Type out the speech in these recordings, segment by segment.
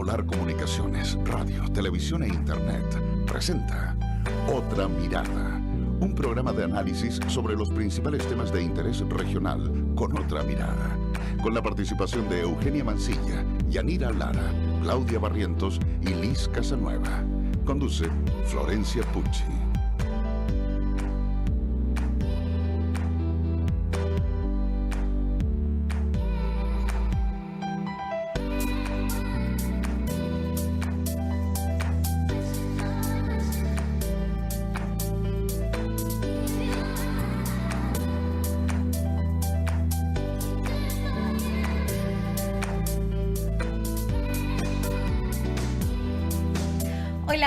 Polar Comunicaciones, radio, televisión e internet presenta Otra Mirada, un programa de análisis sobre los principales temas de interés regional con otra mirada, con la participación de Eugenia Mancilla, Yanira Lara, Claudia Barrientos y Liz Casanueva. Conduce Florencia Pucci.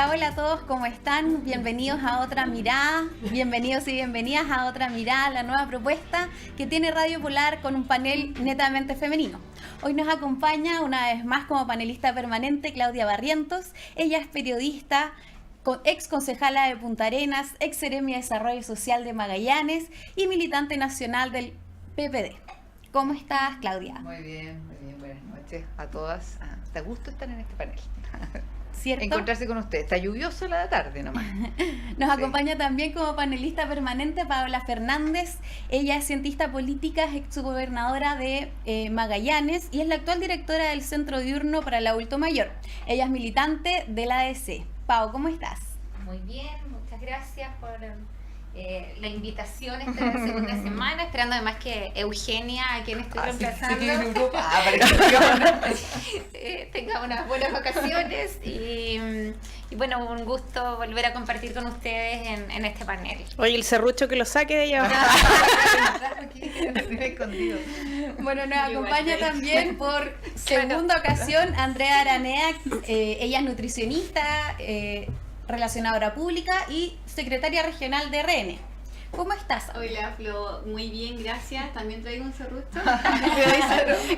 Hola a todos, ¿cómo están? Bienvenidos a Otra Mirada, bienvenidos y bienvenidas a Otra Mirada, la nueva propuesta que tiene Radio Polar con un panel netamente femenino. Hoy nos acompaña una vez más como panelista permanente Claudia Barrientos. Ella es periodista, ex concejala de Punta Arenas, ex seremi de Desarrollo Social de Magallanes y militante nacional del PPD. ¿Cómo estás, Claudia? Muy bien, buenas noches a todas. Da gusto estar en este panel. ¿Cierto? Encontrarse con usted. Está lluvioso la tarde nomás. Nos acompaña también como panelista permanente Paola Fernández. Ella es cientista política, es exgobernadora de Magallanes y es la actual directora del Centro Diurno para el Adulto Mayor. Ella es militante de la ADC. Pao, ¿cómo estás? Muy bien, muchas gracias por la invitación esta segunda semana, esperando además que Eugenia, a quien estoy reemplazando, tenga unas buenas vacaciones y bueno, un gusto volver a compartir con ustedes en este panel. Oye, el serrucho que lo saque de allá. Bueno, nos acompaña también por segunda ocasión Andrea Aranea. Ella es nutricionista, relacionadora pública y secretaria regional de RN. ¿Cómo estás? Hola, Flo, muy bien, gracias. También traigo un serrucho.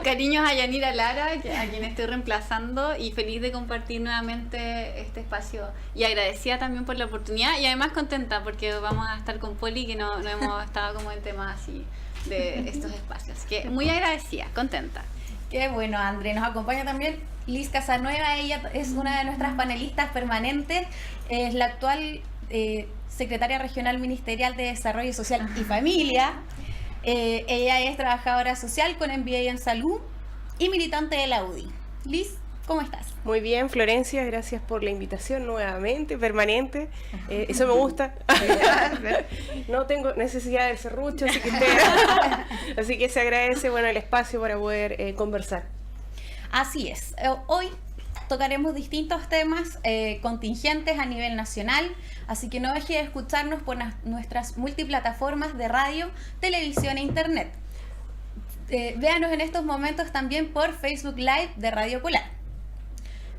Cariños a Yanira Lara, a quien estoy reemplazando, y feliz de compartir nuevamente este espacio. Y agradecida también por la oportunidad y además contenta porque vamos a estar con Poli, que no hemos estado como en temas así de estos espacios. Que muy agradecida, contenta. Qué bueno, André. Nos acompaña también Liz Casanueva. Ella es una de nuestras panelistas permanentes. Es la actual secretaria regional ministerial de Desarrollo Social y Familia. Ella es trabajadora social con MBA en salud y militante de la UDI. Liz, ¿cómo estás? Muy bien, Florencia, gracias por la invitación nuevamente, permanente. Eso me gusta. No tengo necesidad del serrucho, así que se agradece el espacio para poder conversar. Así es. Hoy tocaremos distintos temas contingentes a nivel nacional, así que no deje de escucharnos por nuestras multiplataformas de radio, televisión e internet. Véanos en estos momentos también por Facebook Live de Radio Polar.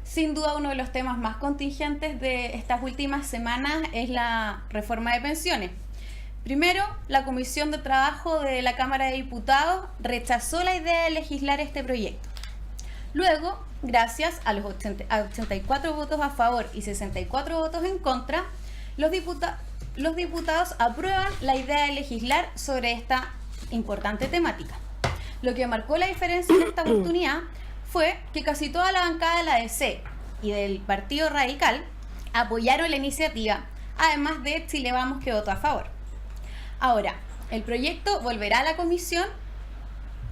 Sin duda uno de los temas más contingentes de estas últimas semanas es la reforma de pensiones. Primero, la Comisión de Trabajo de la Cámara de Diputados rechazó la idea de legislar este proyecto. Luego, gracias a los 84 votos a favor y 64 votos en contra, los diputados aprueban la idea de legislar sobre esta importante temática. Lo que marcó la diferencia en esta oportunidad fue que casi toda la bancada de la ADC y del Partido Radical apoyaron la iniciativa, además de Chile Vamos, que votó a favor. Ahora, el proyecto volverá a la comisión,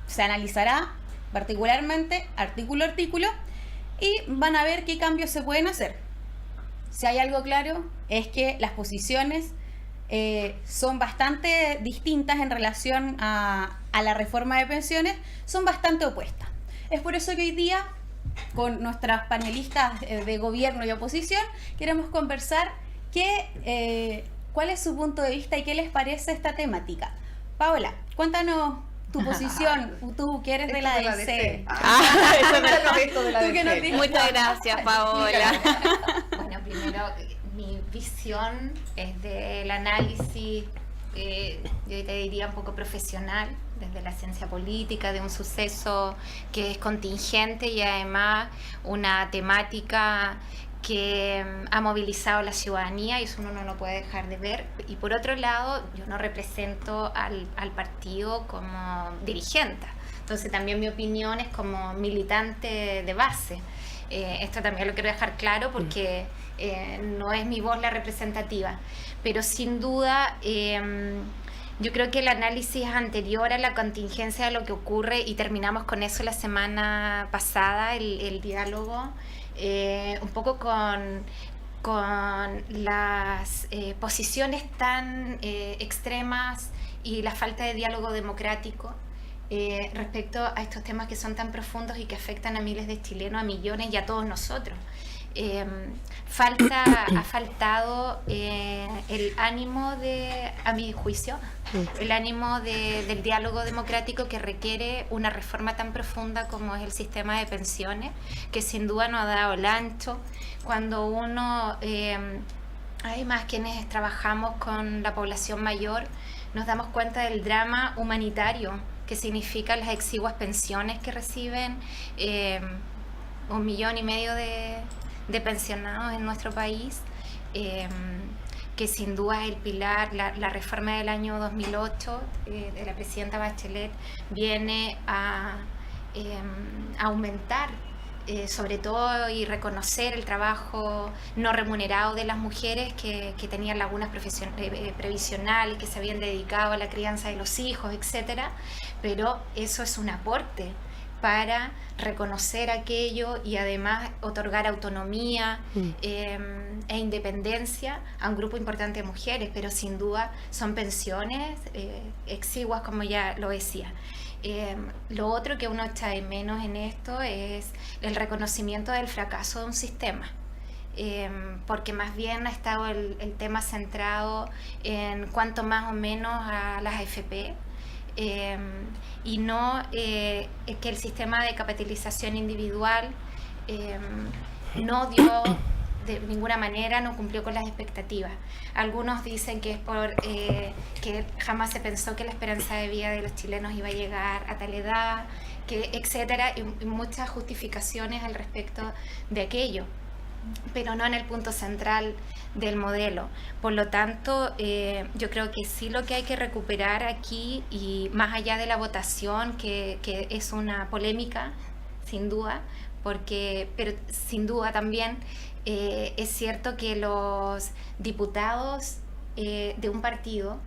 se analizará particularmente artículo a artículo y van a ver qué cambios se pueden hacer. Si hay algo claro es que las posiciones son bastante distintas en relación a la reforma de pensiones, son bastante opuestas. Es por eso que hoy día, con nuestras panelistas de gobierno y oposición, queremos conversar cuál es su punto de vista y qué les parece esta temática. Paola, cuéntanos tu posición, tú que eres de la ADC. Muchas gracias, Paola. Bueno, primero, mi visión es del análisis, yo te diría un poco profesional, desde la ciencia política, de un suceso que es contingente y además una temática que ha movilizado a la ciudadanía y eso uno no lo puede dejar de ver. Y por otro lado, yo no represento al partido como dirigente, entonces también mi opinión es como militante de base. Esto también lo quiero dejar claro porque no es mi voz la representativa, pero sin duda yo creo que el análisis anterior a la contingencia de lo que ocurre, y terminamos con eso la semana pasada, el diálogo, un poco con las posiciones tan extremas y la falta de diálogo democrático respecto a estos temas que son tan profundos y que afectan a miles de chilenos, a millones y a todos nosotros. Ha faltado el ánimo a mi juicio, el ánimo del diálogo democrático que requiere una reforma tan profunda como es el sistema de pensiones, que sin duda no ha dado el ancho. Cuando uno, además quienes trabajamos con la población mayor, nos damos cuenta del drama humanitario que significan las exiguas pensiones que reciben 1,5 millones de pensionados en nuestro país, que sin duda es el pilar. La reforma del año 2008 de la presidenta Bachelet viene a aumentar sobre todo y reconocer el trabajo no remunerado de las mujeres que tenían lagunas previsionales, que se habían dedicado a la crianza de los hijos, etcétera, pero eso es un aporte para reconocer aquello y además otorgar autonomía e independencia a un grupo importante de mujeres, pero sin duda son pensiones exiguas, como ya lo decía. Lo otro que uno echa de menos en esto es el reconocimiento del fracaso de un sistema, porque más bien ha estado el tema centrado en cuánto más o menos a las AFP, y no que el sistema de capitalización individual no dio de ninguna manera, no cumplió con las expectativas. Algunos dicen que es por que jamás se pensó que la esperanza de vida de los chilenos iba a llegar a tal edad, que etcétera, y muchas justificaciones al respecto de aquello, pero no en el punto central del modelo. Por lo tanto, yo creo que sí lo que hay que recuperar aquí, y más allá de la votación, que es una polémica, sin duda, pero sin duda también es cierto que los diputados de un partido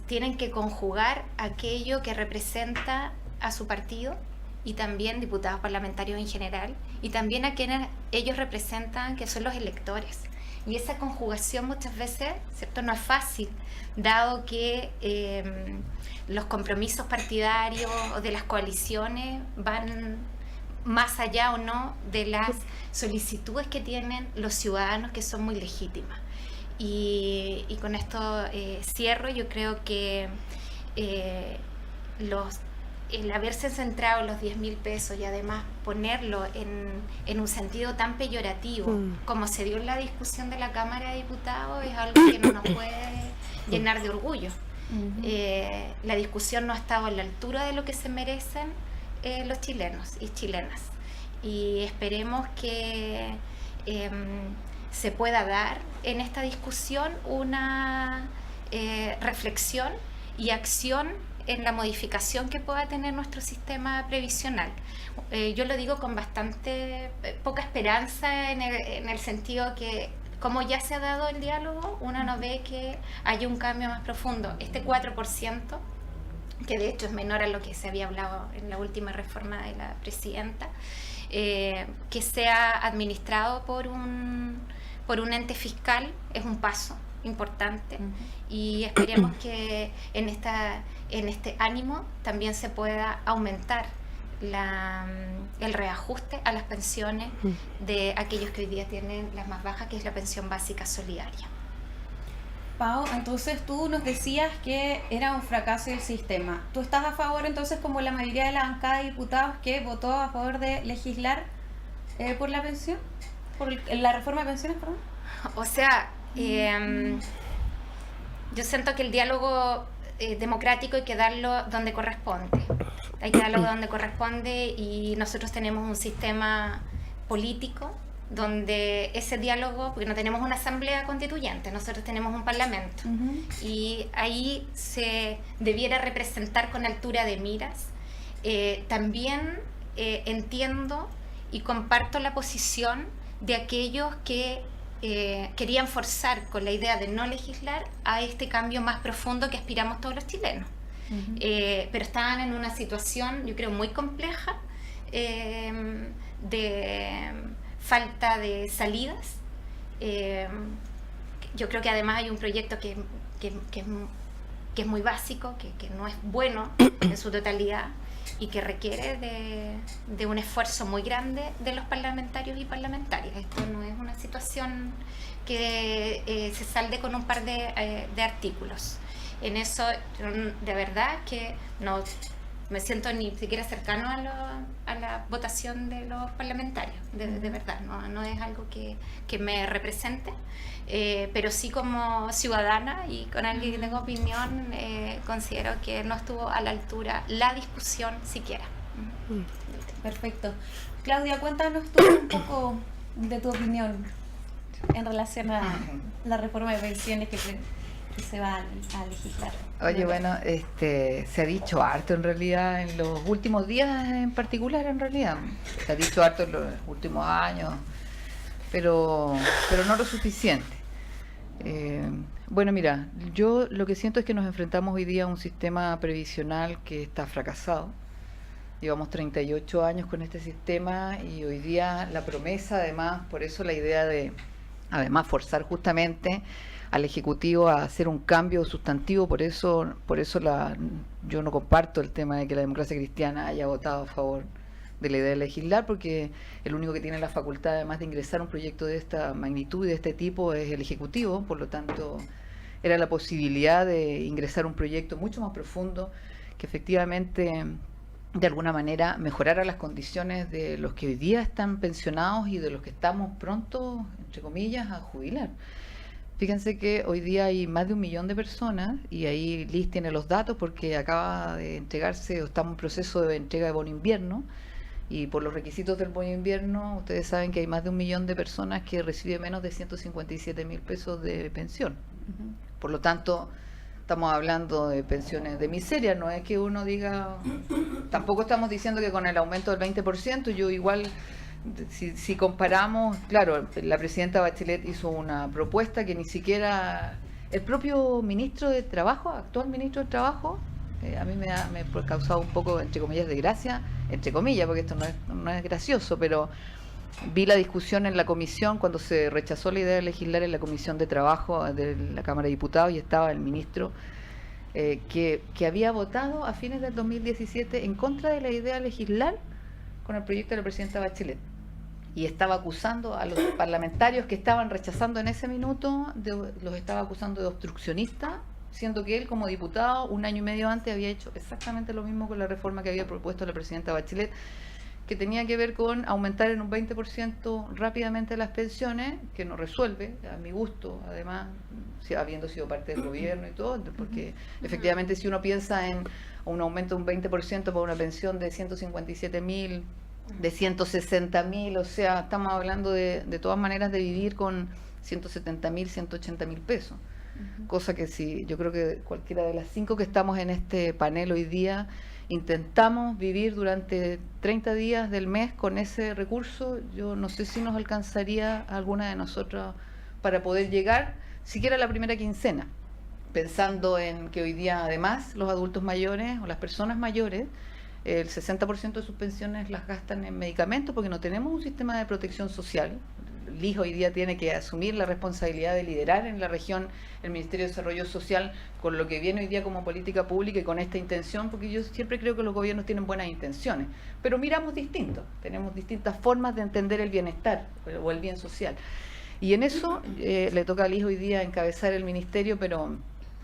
tienen que conjugar aquello que representa a su partido, y también diputados parlamentarios en general, y también a quienes ellos representan, que son los electores. Y esa conjugación muchas veces, ¿cierto?, no es fácil, dado que los compromisos partidarios o de las coaliciones van más allá o no de las solicitudes que tienen los ciudadanos, que son muy legítimas. Y con esto cierro. Yo creo que el haberse centrado en los 10.000 pesos y además ponerlo en un sentido tan peyorativo como se dio en la discusión de la Cámara de Diputados es algo que no nos puede llenar de orgullo. La discusión no ha estado a la altura de lo que se merecen los chilenos y chilenas, y esperemos que se pueda dar en esta discusión una reflexión y acción en la modificación que pueda tener nuestro sistema previsional. Yo lo digo con bastante poca esperanza en el sentido que, como ya se ha dado el diálogo, uno no ve que haya un cambio más profundo. Este 4%, que de hecho es menor a lo que se había hablado en la última reforma de la presidenta, que sea administrado por un ente fiscal, es un paso importante, y esperemos que en este ánimo también se pueda aumentar el reajuste a las pensiones de aquellos que hoy día tienen las más bajas, que es la pensión básica solidaria. Pau, entonces tú nos decías que era un fracaso del sistema. ¿Tú estás a favor entonces, como la mayoría de la bancada de diputados que votó a favor de legislar por la pensión? ¿Por la reforma de pensiones, perdón? O sea, yo siento que el diálogo democrático hay que darlo donde corresponde. Hay que darlo donde corresponde, y nosotros tenemos un sistema político donde ese diálogo, porque no tenemos una asamblea constituyente, nosotros tenemos un parlamento, y ahí se debiera representar con altura de miras. También entiendo y comparto la posición de aquellos que querían forzar con la idea de no legislar a este cambio más profundo que aspiramos todos los chilenos. Pero estaban en una situación, yo creo, muy compleja, de falta de salidas. Yo creo que además hay un proyecto que es muy básico, que no es bueno en su totalidad y que requiere de un esfuerzo muy grande de los parlamentarios y parlamentarias. Esto no es una situación que se salde con un par de artículos. En eso, de verdad que no me siento ni siquiera cercano a la votación de los parlamentarios, de verdad, no es algo que me represente, pero sí como ciudadana y con alguien que tengo opinión, considero que no estuvo a la altura la discusión siquiera. Perfecto. Claudia, cuéntanos tú un poco de tu opinión en relación a la reforma de pensiones que se va a legislar. Oye, bueno, se ha dicho harto en realidad en los últimos días en particular, en realidad. Se ha dicho harto en los últimos años, pero no lo suficiente. Bueno, mira, yo lo que siento es que nos enfrentamos hoy día a un sistema previsional que está fracasado. Llevamos 38 años con este sistema y hoy día la promesa, además, por eso la idea de, además, forzar justamente al Ejecutivo a hacer un cambio sustantivo, por eso yo no comparto el tema de que la democracia cristiana haya votado a favor de la idea de legislar, porque el único que tiene la facultad además de ingresar un proyecto de esta magnitud y de este tipo es el Ejecutivo, por lo tanto era la posibilidad de ingresar un proyecto mucho más profundo que efectivamente de alguna manera mejorara las condiciones de los que hoy día están pensionados y de los que estamos pronto, entre comillas, a jubilar. Fíjense que hoy día hay más de 1 millón de personas, y ahí Liz tiene los datos porque acaba de entregarse, o estamos en proceso de entrega de bono invierno, y por los requisitos del bono invierno, ustedes saben que hay más de 1 millón de personas que reciben menos de 157.000 pesos de pensión. Por lo tanto, estamos hablando de pensiones de miseria, no es que uno diga, tampoco estamos diciendo que con el aumento del 20%, yo igual... Si comparamos, claro, la presidenta Bachelet hizo una propuesta que ni siquiera el propio ministro de Trabajo, actual ministro de Trabajo, a mí me ha causado un poco, entre comillas, de gracia, entre comillas, porque esto no es gracioso, pero vi la discusión en la comisión cuando se rechazó la idea de legislar en la Comisión de Trabajo de la Cámara de Diputados, y estaba el ministro que había votado a fines del 2017 en contra de la idea de legislar con el proyecto de la presidenta Bachelet, y estaba acusando a los parlamentarios que estaban rechazando en ese minuto, los estaba acusando de obstruccionistas, siendo que él como diputado 1 año y medio antes había hecho exactamente lo mismo con la reforma que había propuesto la presidenta Bachelet, que tenía que ver con aumentar en un 20% rápidamente las pensiones, que no resuelve, a mi gusto, además, habiendo sido parte del gobierno y todo, porque efectivamente si uno piensa en un aumento de un 20% para una pensión de 157.000, de 160.000, o sea, estamos hablando de todas maneras de vivir con 170.000, 180.000 pesos. Cosa que si yo creo que cualquiera de las 5 que estamos en este panel hoy día intentamos vivir durante 30 días del mes con ese recurso, yo no sé si nos alcanzaría a alguna de nosotros para poder llegar siquiera a la primera quincena, pensando en que hoy día además los adultos mayores o las personas mayores, el 60% de sus pensiones las gastan en medicamentos porque no tenemos un sistema de protección social. Liz hoy día tiene que asumir la responsabilidad de liderar en la región el Ministerio de Desarrollo Social con lo que viene hoy día como política pública y con esta intención, porque yo siempre creo que los gobiernos tienen buenas intenciones, pero miramos distinto, tenemos distintas formas de entender el bienestar o el bien social. Y en eso le toca a Liz hoy día encabezar el ministerio, pero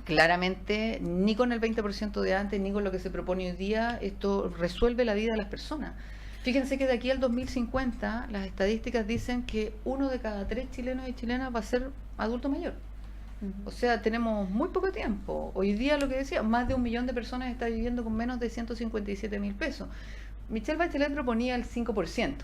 claramente ni con el 20% de antes, ni con lo que se propone hoy día, esto resuelve la vida de las personas. Fíjense que de aquí al 2050 las estadísticas dicen que 1 de cada 3 chilenos y chilenas va a ser adulto mayor. O sea, tenemos muy poco tiempo. Hoy día, lo que decía, más de 1 millón de personas está viviendo con menos de 157.000 pesos. Michelle Bachelet proponía el 5%.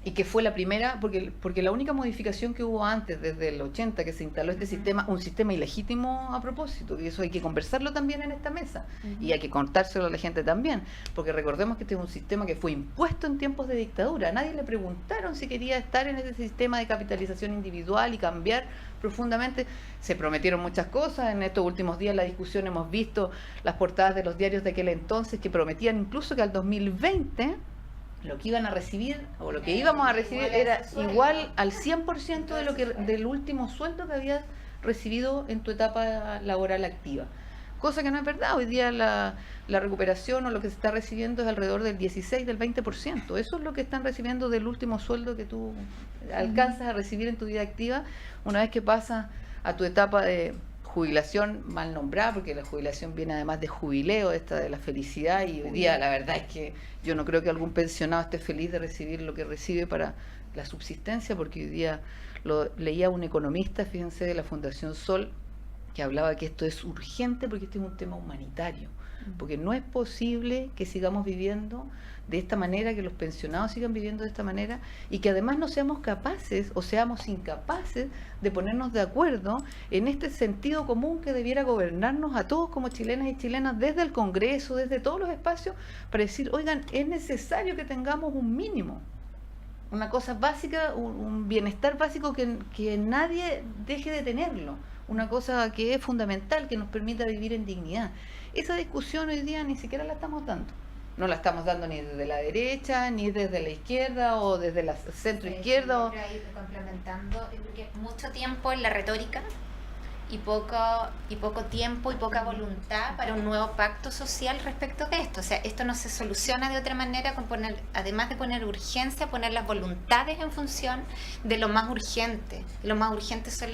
y que fue la primera, porque la única modificación que hubo antes, desde el 80, que se instaló este sistema, un sistema ilegítimo a propósito, y eso hay que conversarlo también en esta mesa, y hay que contárselo a la gente también, porque recordemos que este es un sistema que fue impuesto en tiempos de dictadura. A nadie le preguntaron si quería estar en ese sistema de capitalización individual y cambiar profundamente. Se prometieron muchas cosas. En estos últimos días la discusión hemos visto las portadas de los diarios de aquel entonces que prometían incluso que al 2020 lo que iban a recibir, o lo que íbamos a recibir, era igual al 100% de lo que del último sueldo que habías recibido en tu etapa laboral activa. Cosa que no es verdad. Hoy día la recuperación o lo que se está recibiendo es alrededor del 16, del 20%. Eso es lo que están recibiendo del último sueldo que tú alcanzas a recibir en tu vida activa una vez que pasas a tu etapa de jubilación mal nombrada, porque la jubilación viene además de jubileo, esta de la felicidad, y hoy día la verdad es que yo no creo que algún pensionado esté feliz de recibir lo que recibe para la subsistencia, porque hoy día leía un economista, fíjense, de la Fundación Sol, que hablaba que esto es urgente porque este es un tema humanitario, porque no es posible que sigamos viviendo de esta manera, que los pensionados sigan viviendo de esta manera, y que además no seamos capaces o seamos incapaces de ponernos de acuerdo en este sentido común que debiera gobernarnos a todos como chilenas y chilenas, desde el Congreso, desde todos los espacios, para decir, oigan, es necesario que tengamos un mínimo, una cosa básica, un bienestar básico que nadie deje de tenerlo, una cosa que es fundamental, que nos permita vivir en dignidad. Esa discusión hoy día ni siquiera la estamos dando. No la estamos dando ni desde la derecha, ni desde la izquierda o desde la centro izquierda. Complementando, yo creo que mucho tiempo en la retórica y poco tiempo y poca voluntad para un nuevo pacto social respecto de esto. O sea, esto no se soluciona de otra manera con poner, además de poner urgencia, poner las voluntades en función de lo más urgente. Lo más urgente son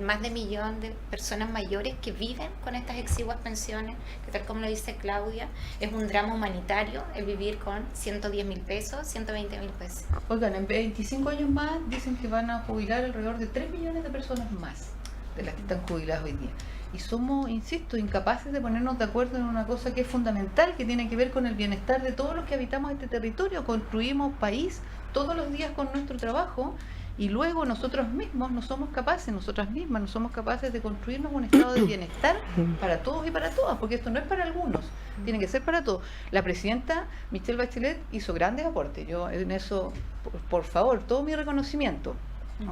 más de 1 millón de personas mayores que viven con estas exiguas pensiones, que tal como lo dice Claudia, es un drama humanitario el vivir con 110.000 pesos, 120.000 pesos. Oigan, en 25 años más dicen que van a jubilar alrededor de 3 millones de personas más de las que están jubiladas hoy día. Y somos, insisto, incapaces de ponernos de acuerdo en una cosa que es fundamental, que tiene que ver con el bienestar de todos los que habitamos este territorio. Construimos país todos los días con nuestro trabajo, y luego nosotros mismos no somos capaces, nosotras mismas no somos capaces de construirnos un estado de bienestar para todos y para todas, porque esto no es para algunos, tiene que ser para todos. La presidenta Michelle Bachelet hizo grandes aportes, yo en eso, por favor, todo mi reconocimiento.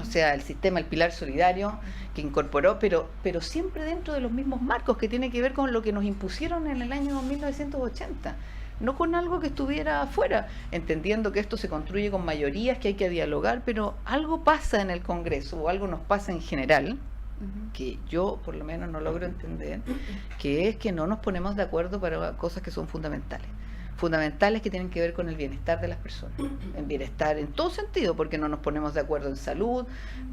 O sea, el sistema, el pilar solidario que incorporó, pero siempre dentro de los mismos marcos, que tiene que ver con lo que nos impusieron en el año 1980. No con algo que estuviera afuera, entendiendo que esto se construye con mayorías, que hay que dialogar, pero algo pasa en el Congreso, o algo nos pasa en general, que yo por lo menos no logro entender, que es que no nos ponemos de acuerdo para cosas que son fundamentales que tienen que ver con el bienestar de las personas, en bienestar en todo sentido, porque no nos ponemos de acuerdo en salud.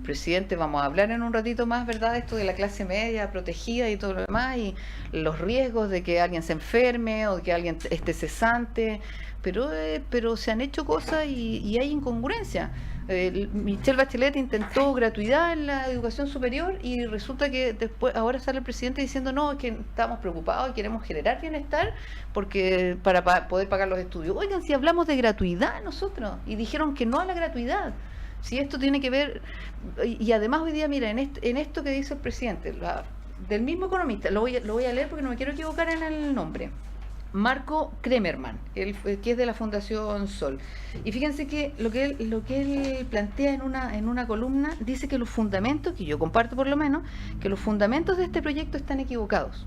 Presidente, vamos a hablar en un ratito más, ¿verdad?, esto de la clase media protegida y todo lo demás, y los riesgos de que alguien se enferme o de que alguien esté cesante, pero se han hecho cosas y hay incongruencia. Michelle Bachelet intentó gratuidad en la educación superior y resulta que después ahora sale el presidente diciendo no, es que estamos preocupados y queremos generar bienestar porque para poder pagar los estudios. Oigan, si hablamos de gratuidad nosotros, y dijeron que no a la gratuidad. Si esto tiene que ver, y además hoy día, mira, en esto que dice el presidente, del mismo economista, lo voy a leer porque no me quiero equivocar en el nombre, Marco Kremerman, que es de la Fundación Sol. Y fíjense que lo que él plantea en una columna, dice que los fundamentos, que yo comparto por lo menos, que los fundamentos de este proyecto están equivocados.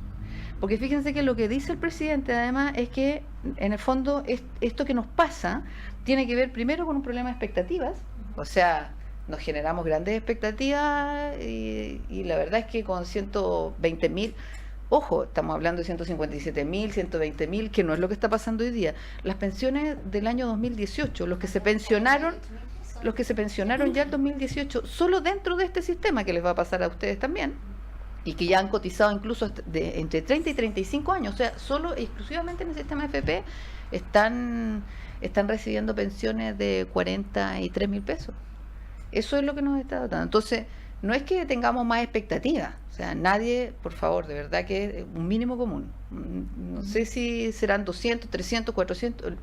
Porque fíjense que lo que dice el presidente además es que en el fondo esto que nos pasa tiene que ver primero con un problema de expectativas, o sea, nos generamos grandes expectativas y la verdad es que con 120.000, ojo, estamos hablando de 157.000, 120.000, que no es lo que está pasando hoy día. Las pensiones del año 2018, los que se pensionaron ya el 2018, solo dentro de este sistema que les va a pasar a ustedes también, y que ya han cotizado incluso entre 30 y 35 años, o sea, solo exclusivamente en el sistema FP están recibiendo pensiones de 43.000 pesos. Eso es lo que nos está dando. Entonces, no es que tengamos más expectativas, o sea, nadie, por favor, de verdad que es un mínimo común. No sé si serán 200, 300, 400,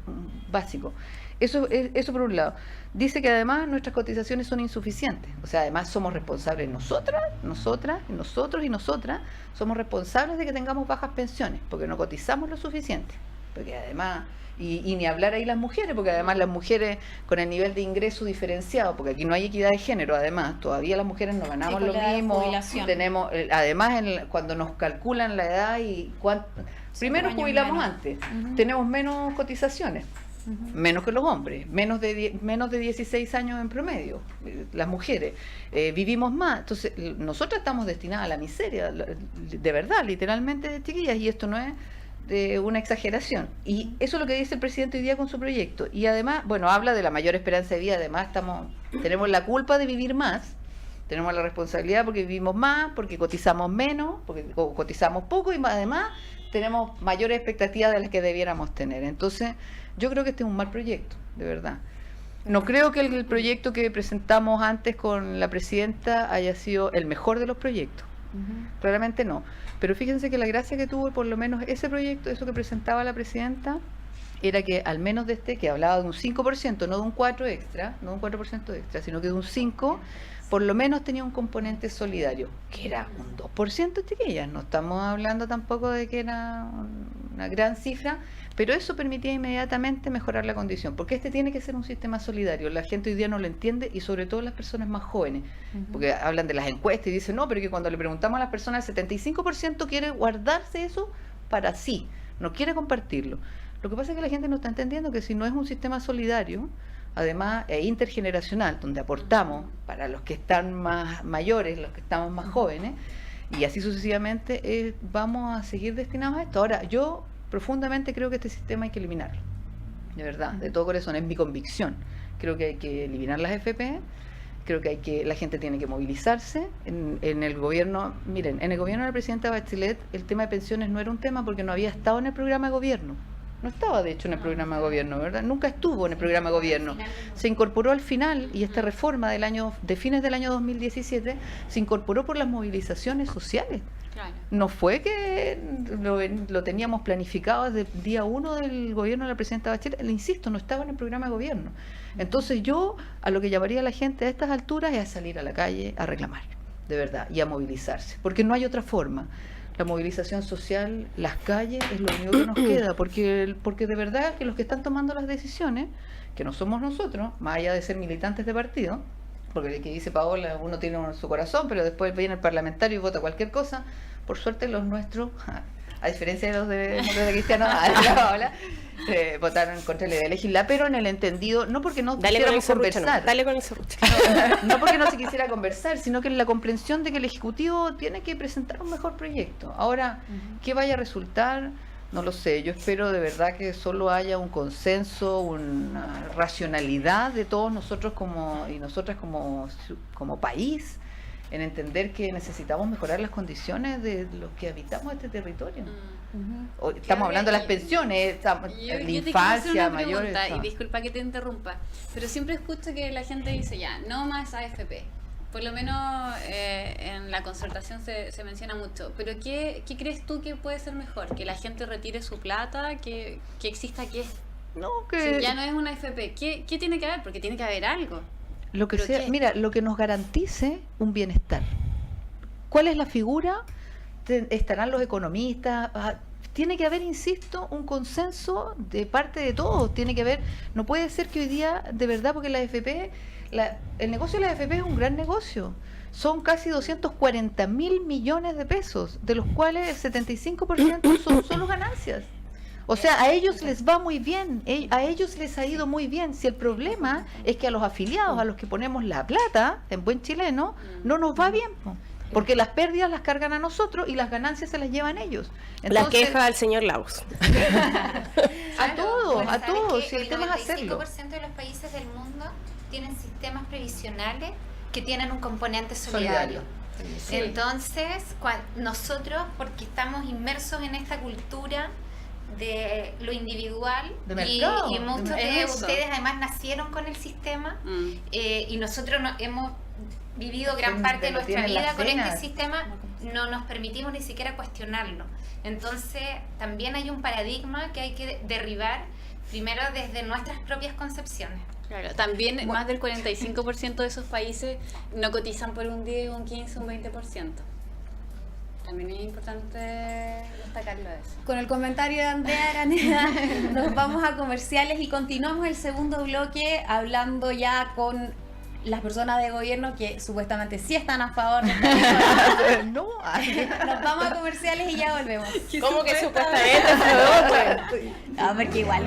básico. Eso por un lado. Dice que además nuestras cotizaciones son insuficientes. O sea, además somos responsables nosotros y nosotras somos responsables de que tengamos bajas pensiones, porque no cotizamos lo suficiente. Porque además, y ni hablar ahí las mujeres, porque además las mujeres con el nivel de ingreso diferenciado, porque aquí no hay equidad de género, además, todavía las mujeres no ganamos lo mismo. Tenemos, además, cuando nos calculan la edad y primero jubilamos antes, tenemos menos cotizaciones. Menos que los hombres, menos de 16 años en promedio, las mujeres, vivimos más, entonces nosotros estamos destinadas a la miseria, de verdad, literalmente, chiquillas, y esto no es una exageración, y eso es lo que dice el presidente hoy día con su proyecto, y además, bueno, habla de la mayor esperanza de vida, además tenemos la culpa de vivir más, tenemos la responsabilidad porque vivimos más, porque cotizamos menos, porque cotizamos poco, y además tenemos mayores expectativas de las que debiéramos tener. Entonces, yo creo que este es un mal proyecto, de verdad. No creo que el proyecto que presentamos antes con la presidenta haya sido el mejor de los proyectos. Claramente no. Pero fíjense que la gracia que tuvo, por lo menos ese proyecto, eso que presentaba la presidenta, era que al menos que hablaba de un 5%, no de un 4% extra, sino que de un 5%, por lo menos tenía un componente solidario, que era un 2%, chiquillas. No estamos hablando tampoco de que era una gran cifra, pero eso permitía inmediatamente mejorar la condición, porque tiene que ser un sistema solidario. La gente hoy día no lo entiende, y sobre todo las personas más jóvenes, porque hablan de las encuestas y dicen, no, pero que cuando le preguntamos a las personas, el 75% quiere guardarse eso para sí, no quiere compartirlo. Lo que pasa es que la gente no está entendiendo que si no es un sistema solidario, además intergeneracional, donde aportamos para los que están más mayores, los que estamos más jóvenes, y así sucesivamente, vamos a seguir destinados a esto. Ahora, yo profundamente creo que este sistema hay que eliminarlo, de verdad, de todo corazón, es mi convicción. Creo que hay que eliminar las FP, creo que la gente tiene que movilizarse. En el gobierno, miren, en el gobierno de la presidenta Bachelet, el tema de pensiones no era un tema porque no había estado en el programa de gobierno. No estaba, de hecho, en el programa de gobierno, ¿verdad? Nunca estuvo en el programa de gobierno. Se incorporó al final, y esta reforma de fines del año 2017 se incorporó por las movilizaciones sociales. Claro. No fue que lo teníamos planificado desde el día 1 del gobierno de la presidenta Bachelet. Le insisto, no estaba en el programa de gobierno. Entonces yo a lo que llamaría a la gente a estas alturas es a salir a la calle a reclamar, de verdad, y a movilizarse, porque no hay otra forma. La movilización social, las calles, es lo único que nos queda, porque de verdad que los que están tomando las decisiones, que no somos nosotros, más allá de ser militantes de partido, porque el que dice Paola, uno tiene su corazón, pero después viene el parlamentario y vota cualquier cosa. Por suerte los nuestros, a diferencia de los de Demócratas Cristianos, Paola, votaron contra la idea de legislar, pero en el entendido, no porque no quisiéramos conversar, no porque no se quisiera conversar, sino que en la comprensión de que el Ejecutivo tiene que presentar un mejor proyecto. Ahora, ¿qué vaya a resultar? No lo sé. Yo espero de verdad que solo haya un consenso, una racionalidad de todos nosotros y nosotras como país, en entender que necesitamos mejorar las condiciones de los que habitamos este territorio. Estamos hablando de las pensiones, la infancia, mayores. Y disculpa que te interrumpa, pero siempre escucho que la gente dice ya, no más AFP. Por lo menos en la concertación se menciona mucho. Pero ¿qué crees tú que puede ser mejor? ¿Que la gente retire su plata? ¿Que exista qué? No, si ya no es una AFP, ¿qué tiene que haber? Porque tiene que haber algo. Lo que sea, mira, lo que nos garantice un bienestar. ¿Cuál es la figura? Estarán los economistas. Tiene que haber, insisto, un consenso de parte de todos. Tiene que haber, no puede ser que hoy día, de verdad, porque la AFP, el negocio de la AFP es un gran negocio. Son casi 240.000 millones de pesos, de los cuales el 75% son solo ganancias. O sea, a ellos les va muy bien, a ellos les ha ido muy bien. Si el problema es que a los afiliados, a los que ponemos la plata, en buen chileno, no nos va bien, porque las pérdidas las cargan a nosotros y las ganancias se las llevan ellos. Entonces, la queja al señor Lagos. a todos, si el tema es hacerlo. El 95% de los países del mundo tienen sistemas previsionales que tienen un componente solidario. Sí. Entonces, nosotros, porque estamos inmersos en esta cultura de lo individual de mercado, y muchos de ustedes además nacieron con el sistema y nosotros hemos vivido gran Sí, parte de lo nuestra tienen las vida con cenas. este sistema, no nos permitimos ni siquiera cuestionarlo. Entonces, también hay un paradigma que hay que derribar primero desde nuestras propias concepciones. Claro, también más del 45% de esos países no cotizan por un 10, un 15, un 20%. También es importante destacarlo eso. Con el comentario de Andrea Araneda nos vamos a comerciales y continuamos el segundo bloque hablando ya con las personas de gobierno que supuestamente sí están a favor de esta No. Nos vamos a comerciales y ya volvemos. ¿Cómo que supuestamente? Ah, porque igual.